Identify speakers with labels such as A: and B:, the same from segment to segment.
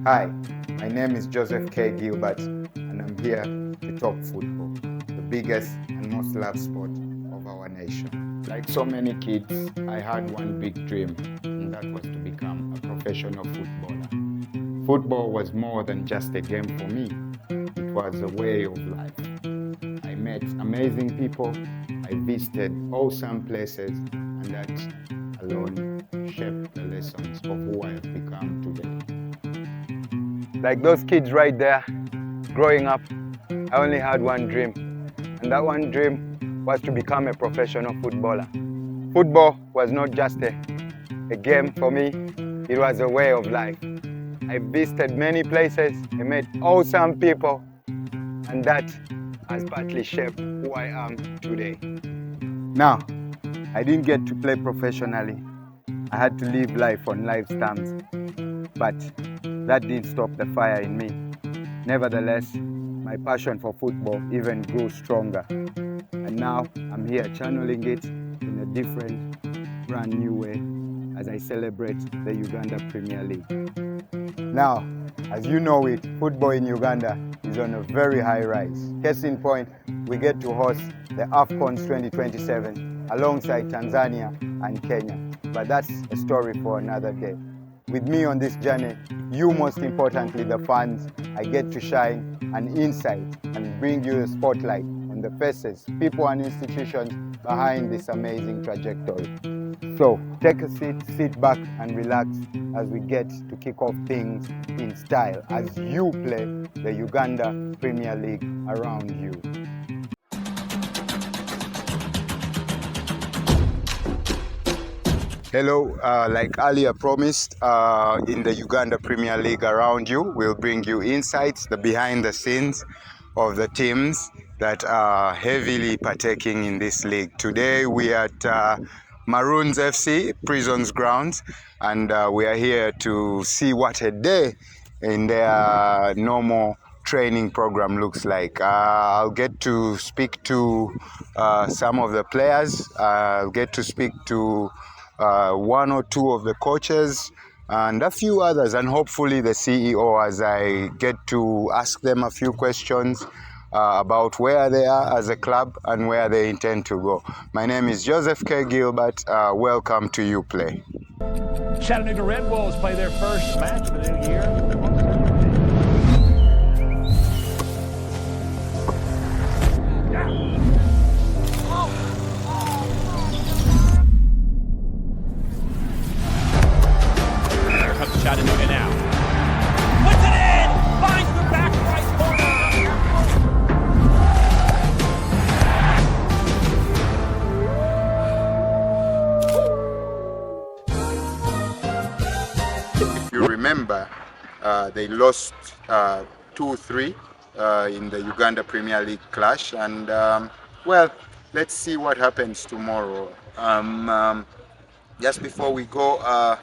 A: Hi, my name is Joseph K. Gilbert, and I'm here to talk football, the biggest and most loved sport of our nation. Like so many kids, I had one big dream, and that was to become a professional footballer. Football was more than just a game for me, it was a way of life. I met amazing people, I visited awesome places, and that alone shaped the lessons of who I have become today. Like those kids right there, growing up, I only had one dream, and that one dream was to become a professional footballer. Football was not just a game for me, it was a way of life. I visited many places, I met awesome people, and that has partly shaped who I am today. Now, I didn't get to play professionally. I had to live life on life's terms, but that didn't stop the fire in me. Nevertheless, my passion for football even grew stronger. And now I'm here channeling it in a different, brand new way as I celebrate the Uganda Premier League. Now, as you know it, football in Uganda is on a very high rise. Case in point, we get to host the AFCONs 2027 alongside Tanzania and Kenya. But that's a story for another day. With me on this journey, you most importantly, the fans, I get to shine an insight and bring you the spotlight on the faces, people and institutions behind this amazing trajectory. So take a seat, sit back and relax as we get to kick off things in style as you play the Uganda Premier League around you. Hello, like earlier promised, in the Uganda Premier League around you, we'll bring you insights, the behind the scenes of the teams that are heavily partaking in this league. Today we are at Maroons FC, Prison's grounds, and we are here to see what a day in their normal training program looks like. I'll get to speak to some of the players. I'll get to speak to one or two of the coaches and a few others, and hopefully the CEO, as I get to ask them a few questions about where they are as a club and where they intend to go. My name is Joseph K. Gilbert. Welcome to Uplay.
B: Chattanooga Red Wolves play their first match of the new year. Here comes Chattanooga now. Puts it in! Finds the back right
A: If you remember, they lost 2-3 in the Uganda Premier League clash, and well, let's see what happens tomorrow. Just before we go,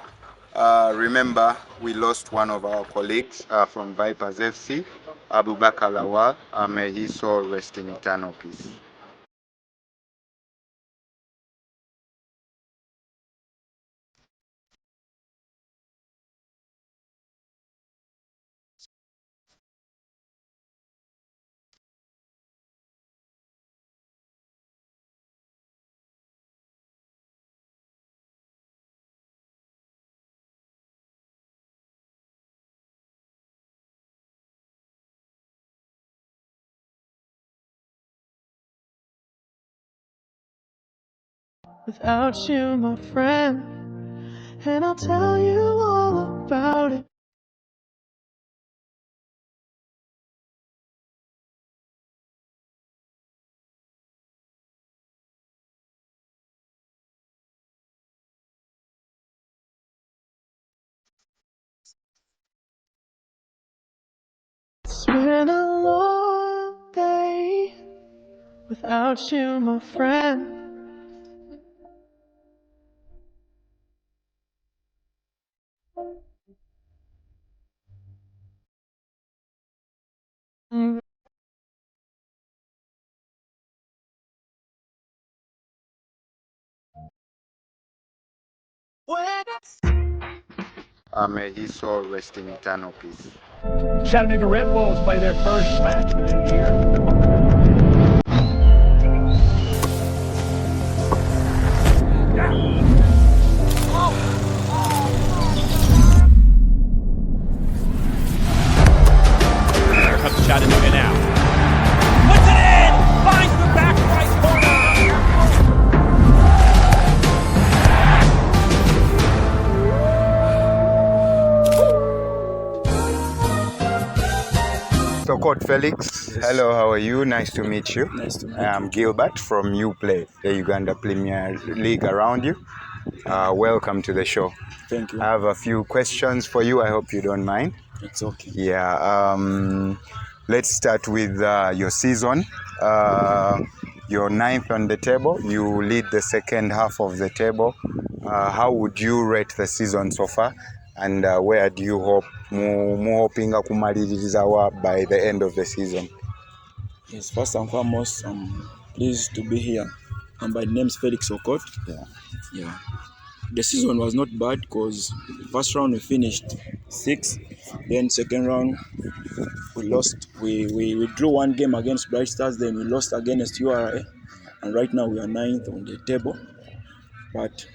A: remember we lost one of our colleagues from Vipers FC, Abubakar Lawal. May his soul rest in eternal peace.
C: Without you, my friend, and I'll tell you all about it. It's been a long day without you, my friend. When
A: May his soul rest in eternal peace.
B: Chattanooga Red Wolves play their first match of the new year. Here comes Chattanooga now. Puts it in! Finds the back right corner!
A: So, Coach Felix, hello, how are you? Nice to meet you.
D: Nice to meet
A: I'm Gilbert from Uplay, the Uganda Premier League around you. Welcome to the show.
D: Thank you.
A: I have a few questions for you. I hope you don't mind.
D: It's okay.
A: Yeah. Let's start with your season. You're ninth on the table. You lead the second half of the table. How would you rate the season so far? And where do you hope muhopinga kumalirizawa by the end of the season?
D: Yes, first and foremost, I'm pleased to be here. And my name is Felix Coach. Yeah. The season was not bad because first round we finished 6th. Then second round we lost. We drew one game against Bright Stars. Then we lost against URA. And right now we are 9th on the table. But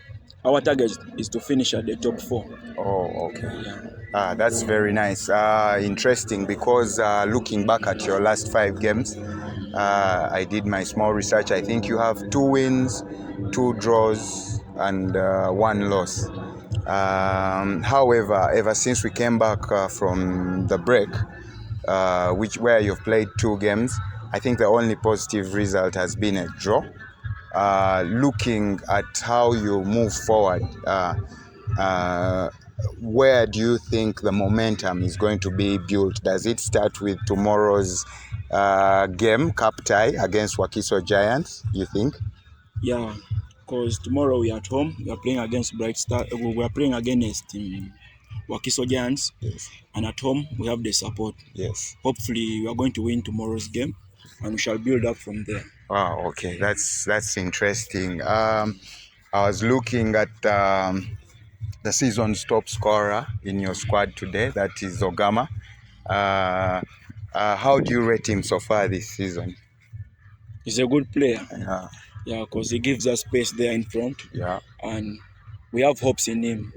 D: our target is to finish at the top 4.
A: Oh, okay.
D: Yeah.
A: That's very nice. Interesting because looking back at your last 5 games, I did my small research. I think you have 2 wins, 2 draws, and 1 loss. However, ever since we came back from the break, where you've played 2 games, I think the only positive result has been a draw. Looking at how you move forward, where do you think the momentum is going to be built? Does it start with tomorrow's game, cup tie against Wakiso Giants, you think?
D: Yeah, because tomorrow we are at home. We are playing against Bright Star. We are playing against Wakiso Giants.
A: Yes.
D: And at home we have the support.
A: Yes.
D: Hopefully we are going to win tomorrow's game, and we shall build up from there.
A: Wow. Okay, that's interesting. I was looking at the season's top scorer in your squad today. That is Ogama. How do you rate him so far this season?
D: He's a good player.
A: Yeah.
D: Because he gives us space there in front.
A: Yeah.
D: And we have hopes in him.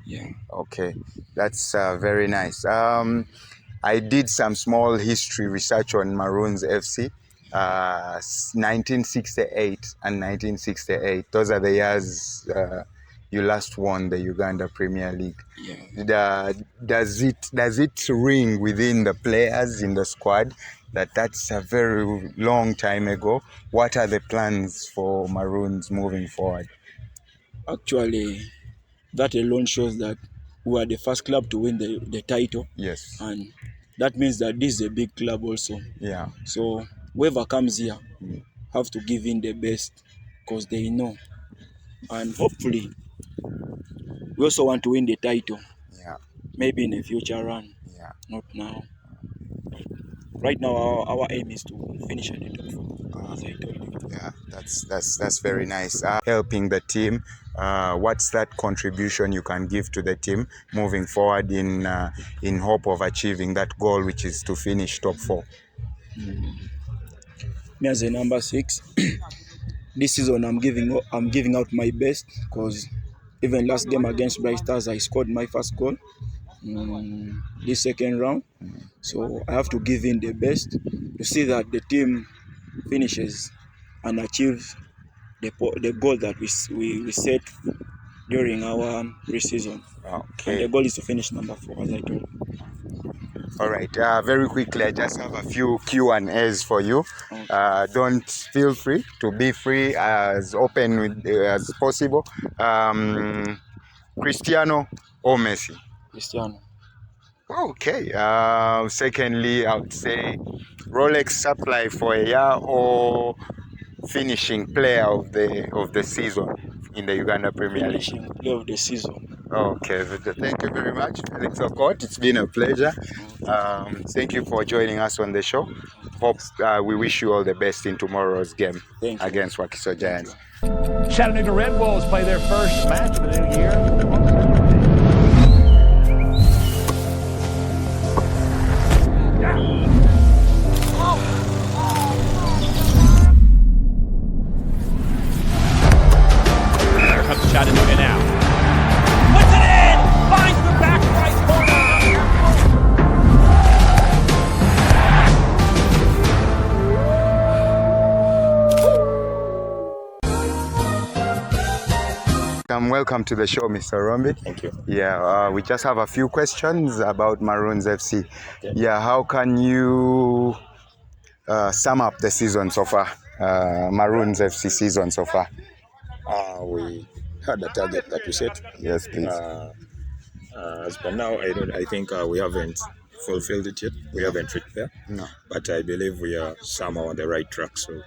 A: Yeah. Okay, that's very nice. I did some small history research on Maroons FC. 1968 and 1968. Those are the years you last won the Uganda Premier League.
D: Yeah.
A: Does it ring within the players in the squad that's a very long time ago? What are the plans for Maroons moving forward?
D: Actually, that alone shows that we are the first club to win the title.
A: Yes.
D: And that means that this is a big club also.
A: Yeah.
D: So whoever comes here have to give in the best because they know. And hopefully, we also want to win the title.
A: Yeah.
D: Maybe in a future run.
A: Yeah.
D: Not now. Right now, our aim is to finish at the top 4, as I told you.
A: Yeah, that's very nice. Helping the team. What's that contribution you can give to the team moving forward in hope of achieving that goal, which is to finish top 4?
D: Me as a number 6, this season I'm giving out my best because even last game against Bright Stars I scored my first goal. This second round, so I have to give in the best to see that the team finishes and achieves the goal that we set during our pre-season.
A: Okay.
D: And the goal is to finish number 4, as I told you.
A: All right. Very quickly, I just have a few Q&As for you.
D: Okay.
A: Don't feel free to be free, as open as possible. Cristiano or Messi?
D: Cristiano.
A: Okay. Secondly, I would say Rolex supply for a year or finishing player of the season in the Uganda Premier League.
D: Finishing player of the season.
A: Okay, thank you very much, Felix Coach. It's been a pleasure. Thank you for joining us on the show. Hope we wish you all the best in tomorrow's game against Wakiso Giants.
B: Chattanooga Red Wolves play their first match of the new year.
A: Welcome to the show, Mr. Orombi.
D: Thank you.
A: Yeah, we just have a few questions about Maroons FC.
D: Okay.
A: Yeah, how can you sum up the season so far? Maroons FC season so far.
D: We had a target that we set.
A: Yes, please.
D: As per now, I think we haven't fulfilled it yet. We haven't reached there.
A: No.
D: But I believe we are somehow on the right track. So.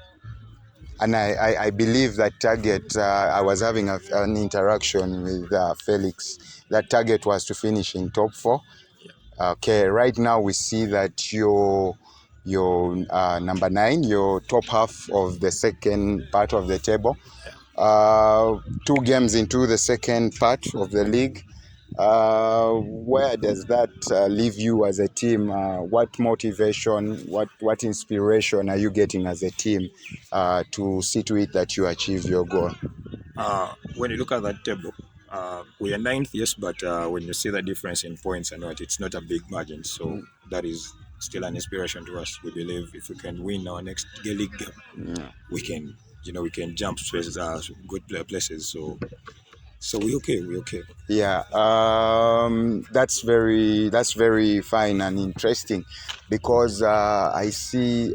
A: And I believe that target, I was having an interaction with Felix. That target was to finish in top 4.
D: Yeah.
A: Okay, right now we see that you're number 9, you're top half of the second part of the table. 2 games into the second part of the league. Where does that leave you as a team? What motivation, what inspiration are you getting as a team to see to it that you achieve your goal?
D: When you look at that table, we are 9th, yes, but when you see the difference in points and what, it's not a big margin. So that is still an inspiration to us. We believe if we can win our next league game, we can jump spaces, good places. So we okay.
A: Yeah, that's very fine and interesting, because I see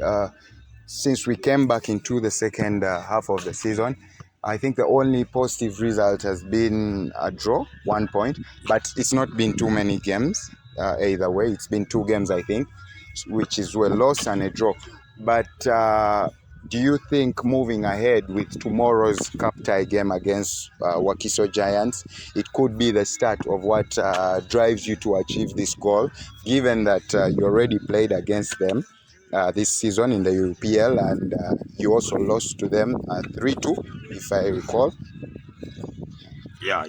A: since we came back into the second half of the season, I think the only positive result has been a draw, 1 point, but it's not been too many games either way. It's been 2 games, I think, which is a loss and a draw. But do you think moving ahead with tomorrow's cup tie game against Wakiso Giants, it could be the start of what drives you to achieve this goal, given that you already played against them this season in the UPL, and you also lost to them 3-2, if I recall?
D: Yeah,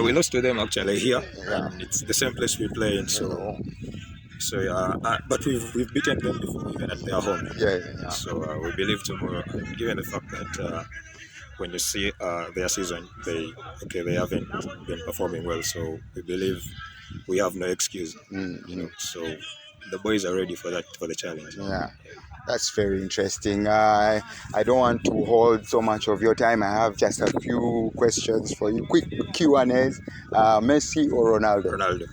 D: we lost to them actually here. And it's the same place we play in, so but we've beaten them before, even at their home.
A: Yeah.
D: So we believe tomorrow, given the fact that when you see their season, they haven't been performing well. So we believe we have no excuse. So the boys are ready for the challenge.
A: Yeah. That's very interesting. I don't want to hold so much of your time. I have just a few questions for you. Quick Q&As. Messi or Ronaldo?
D: Ronaldo.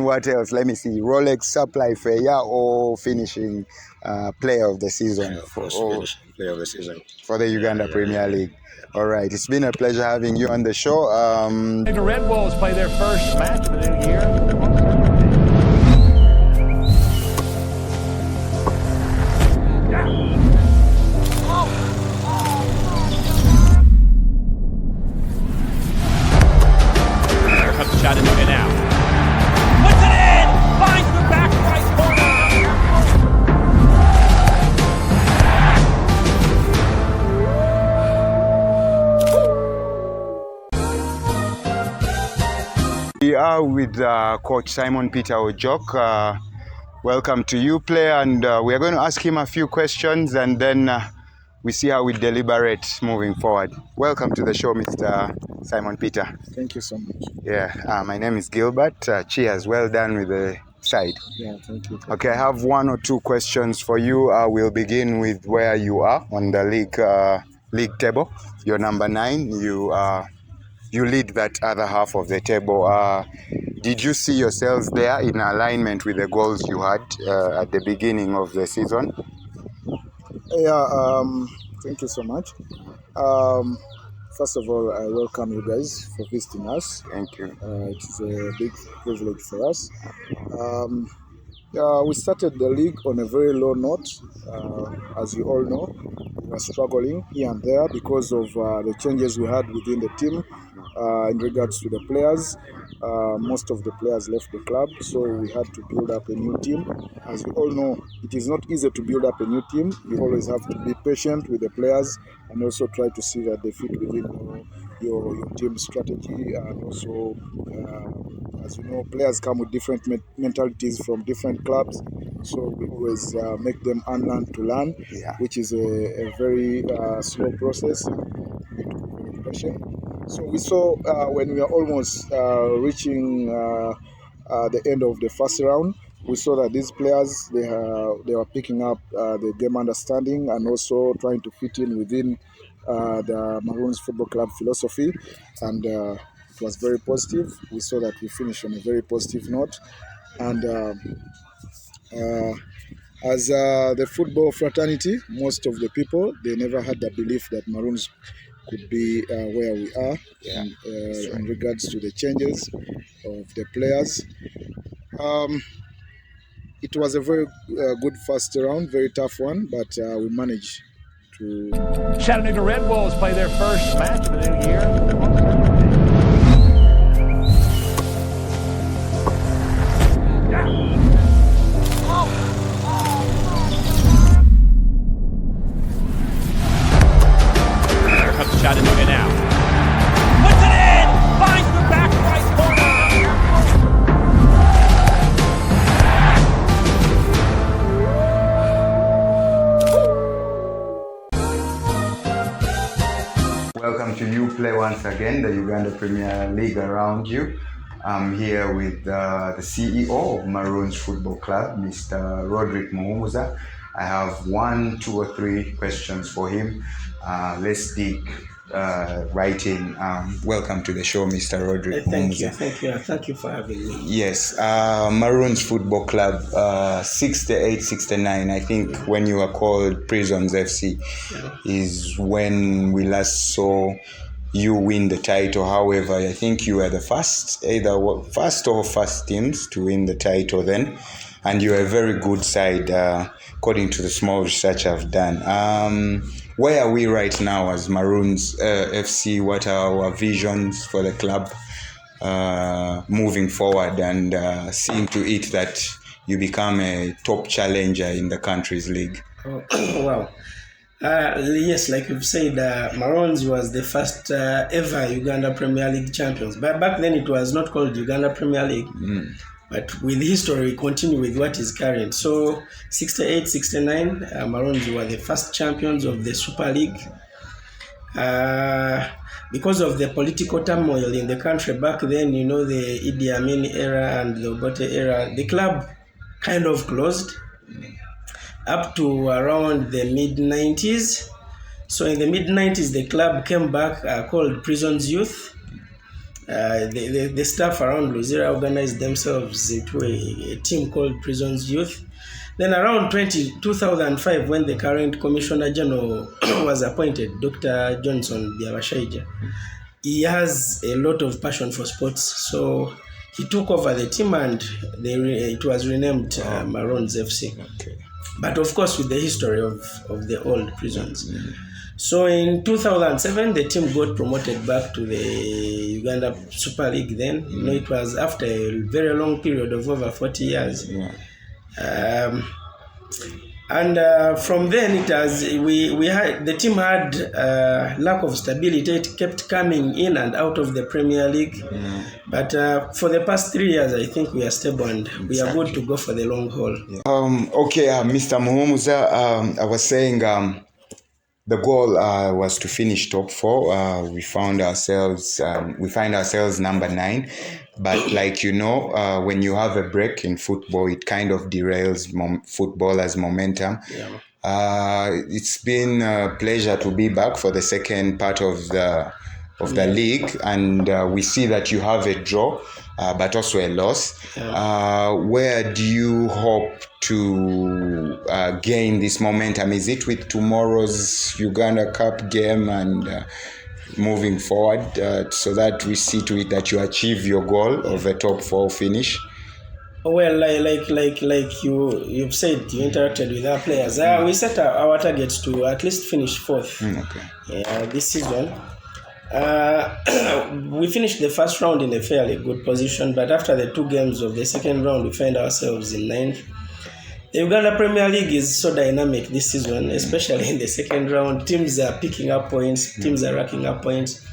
A: What else? Let me see. Rolex Supply Fair or finishing player of the season?
D: Finishing player of the season.
A: For the Uganda Premier League. All right. It's been a pleasure having you on the show.
B: The Red Wolves play their first match of the new year. Shot into it now. Puts it in! Finds the back right corner!
A: We are with Coach Simon Peter Ojok. Welcome to you, player, and we are going to ask him a few questions, and then we see how we deliberate moving forward. Welcome to the show, Mr. Simon Peter.
E: Thank you so much.
A: Yeah, my name is Gilbert. Cheers, well done with the side.
E: Yeah, thank you.
A: Okay, I have 1 or 2 questions for you. We'll begin with where you are on the league table. You're number 9. You lead that other half of the table. Did you see yourselves there in alignment with the goals you had at the beginning of the season?
E: Yeah, thank you so much. First of all, I welcome you guys for visiting us.
A: Thank you.
E: It's a big privilege for us. We started the league on a very low note. As you all know, we were struggling here and there because of the changes we had within the team in regards to the players. Most of the players left the club, so we had to build up a new team. As you all know, it is not easy to build up a new team. You always have to be patient with the players and also try to see that they fit within your team strategy. And also, as you know, players come with different mentalities from different clubs, so we always make them unlearn to learn, which is a very slow process. We need to be very patient. So we saw when we are almost reaching the end of the first round, we saw that these players, they were picking up the game understanding and also trying to fit in within the Maroons Football Club philosophy, and it was very positive. We saw that we finished on a very positive note, and as the football fraternity, most of the people, they never had the belief that Maroons could be where we are in regards to the changes of the players. It was a very good first round, very tough one, but we managed to...
B: Chattanooga Red Wolves play their first match of the new year. Chattanooga now. Puts it in! Finds the back right corner!
A: Welcome to New Play once again, the Uganda Premier League around you. I'm here with the CEO of Maroons Football Club, Mr. Rodrick Muhumuza. I have 1, 2 or 3 questions for him. Let's dig right in. Welcome to the show, Mr. Rodrick Muhumuza.
F: Thank you for having me.
A: Yes, Maroons Football Club, 68, 69, I think when you were called Prisons FC is when we last saw you win the title. However, I think you were the first teams to win the title then, and you were a very good side according to the small research I've done. Where are we right now as Maroons FC? What are our visions for the club moving forward, and seeing to it that you become a top challenger in the country's league?
F: Wow. Yes, like you've said, Maroons was the first ever Uganda Premier League champions. But back then it was not called Uganda Premier League. But with history, we continue with what is current. So 68, 69, Maroons were the first champions of the Super League. Because of the political turmoil in the country back then, you know, the Idi Amin era and the Obote era, the club kind of closed up to around the mid-90s. So in the mid-90s, the club came back called Prisons Youth. The staff around Luzira organized themselves into a team called Prisons Youth. Then around 2005, when the current Commissioner General was appointed, Dr. Johnson Biabashaija, he has a lot of passion for sports. So he took over the team and it was renamed Maroons FC. Okay. But of course with the history of the old Prisons. So in 2007, the team got promoted back to the Uganda Super League then. You know, it was after a very long period of over 40 years. From then it has the team had lack of stability. It kept coming in and out of the Premier League. But for the past 3 years, I think we are stable and we are good to go for the long haul.
A: Okay, Mr. Muhumuza, I was saying the goal was to finish top 4. We find ourselves number 9. But like you know, when you have a break in football, it kind of derails footballers' momentum. It's been a pleasure to be back for the second part of the league, and we see that you have a draw, but also a loss. Where do you hope to gain this momentum? Is it with tomorrow's Uganda Cup game and moving forward, so that we see to it that you achieve your goal of a top 4 finish?
F: Well, like you've said, you interacted with our players. We set our targets to at least finish 4th. This season. We finished the first round in a fairly good position, but after the 2 games of the second round, we find ourselves in 9th. The Uganda Premier League is so dynamic this season, especially in the second round. Teams are picking up points, teams are racking up points.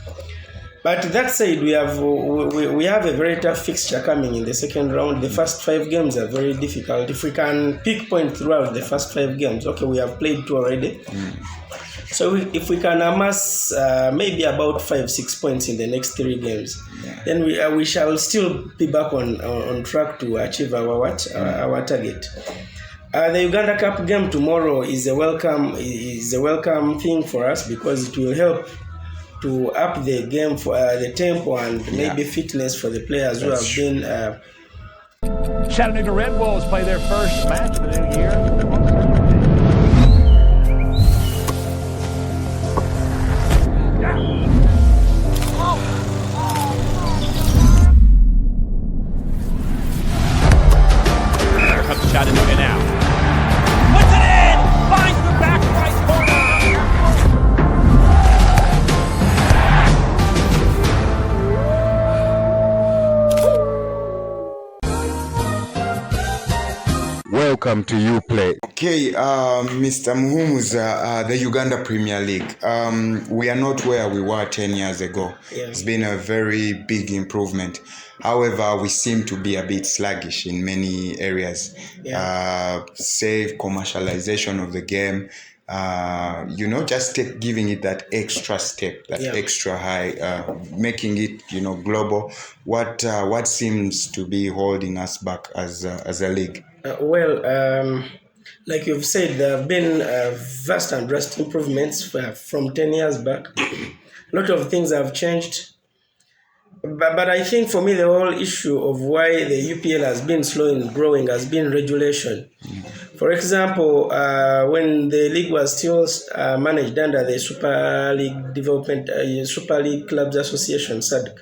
F: But that said, we have a very tough fixture coming in the second round. The first 5 games are very difficult. If we can pick points throughout the first 5 games, okay, we have played 2 already. So if we can amass maybe about 5-6 points in the next 3 games, then we shall still be back on track to achieve our target. The Uganda Cup game tomorrow is a welcome thing for us, because it will help to up the game for the tempo and maybe fitness for the players who have been.
B: Chattanooga Red Wolves play their first match of the new year. Here comes Chattanooga now. Puts it in! Finds the back right corner!
A: Welcome to Uplay. Okay, Mr. Muhumuza, the Uganda Premier League. We are not where we were 10 years ago.
F: Yeah.
A: It's been a very big improvement. However, we seem to be a bit sluggish in many areas.
F: Yeah.
A: Say commercialization of the game, just giving it that extra step, that extra high, making it, global. What seems to be holding us back as a league?
F: Like you've said, there have been vast and drastic improvements from 10 years back. A lot of things have changed. But I think for me, the whole issue of why the UPL has been slow in growing has been regulation. For example, when the league was still managed under the Super League Clubs Association, SADC,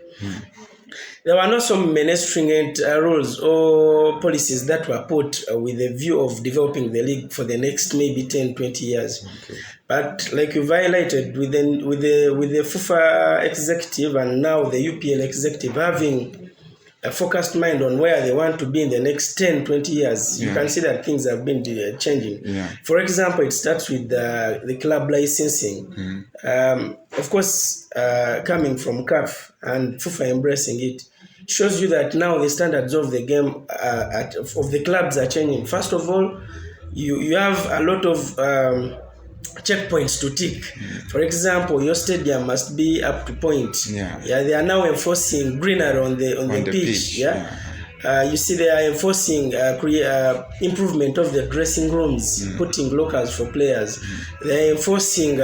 F: there were not so many stringent rules or policies that were put with the view of developing the league for the next maybe 10, 20 years. Okay. But like you've highlighted, with the FIFA executive and now the UPL executive having a focused mind on where they want to be in the next 10, 20 years, you can see that things have been changing. Yeah. For example, it starts with the club licensing. Of course, coming from CAF and FIFA embracing it, shows you that now the standards of the game of the clubs are changing. First of all, you have a lot of checkpoints to tick. For example, your stadium must be up to point. They are now enforcing greenery on the pitch. You see, they are enforcing improvement of the dressing rooms, putting lockers for players. They are enforcing.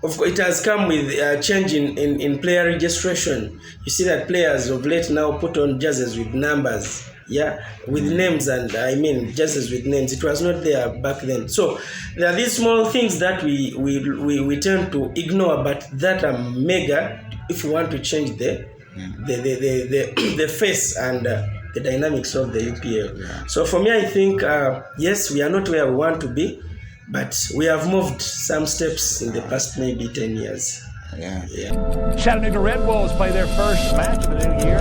F: It has come with a change in player registration. You see that players of late now put on jerseys with numbers, with names, and jerseys with names. It was not there back then. So there are these small things that we tend to ignore, but that are mega if we want to change the face and the dynamics of the UPL. So for me, I think yes, we are not where we want to be, but we have moved some steps in the past maybe 10 years.
B: Chattanooga Red Wolves play their first match of the new year.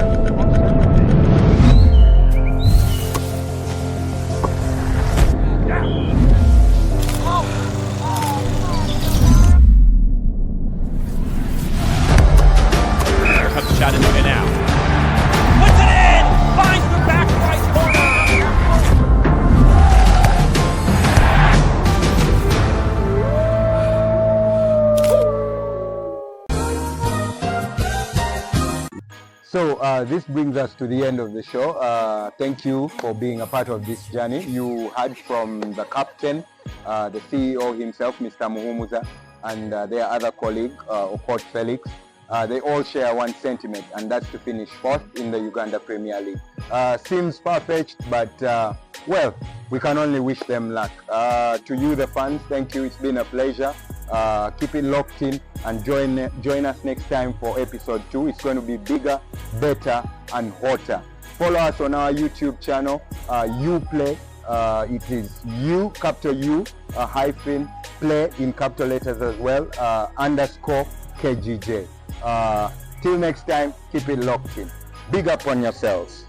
B: Here comes Chattanooga now. Puts it in! Finds the back right corner!
A: So this brings us to the end of the show. Thank you for being a part of this journey. You heard from the captain, the CEO himself, Mr. Muhumuza, and their other colleague, Coach Felix. They all share one sentiment, and that's to finish fourth in the Uganda Premier League. Seems far-fetched, but well, we can only wish them luck. To you, the fans, thank you. It's been a pleasure. Keep it locked in and join us next time for episode 2. It's going to be bigger, better, and hotter. Follow us on our YouTube channel, Uplay. It is U, capital U, hyphen, play in capital letters as well, _ KGJ. Till next time, keep it locked in. Big up on yourselves.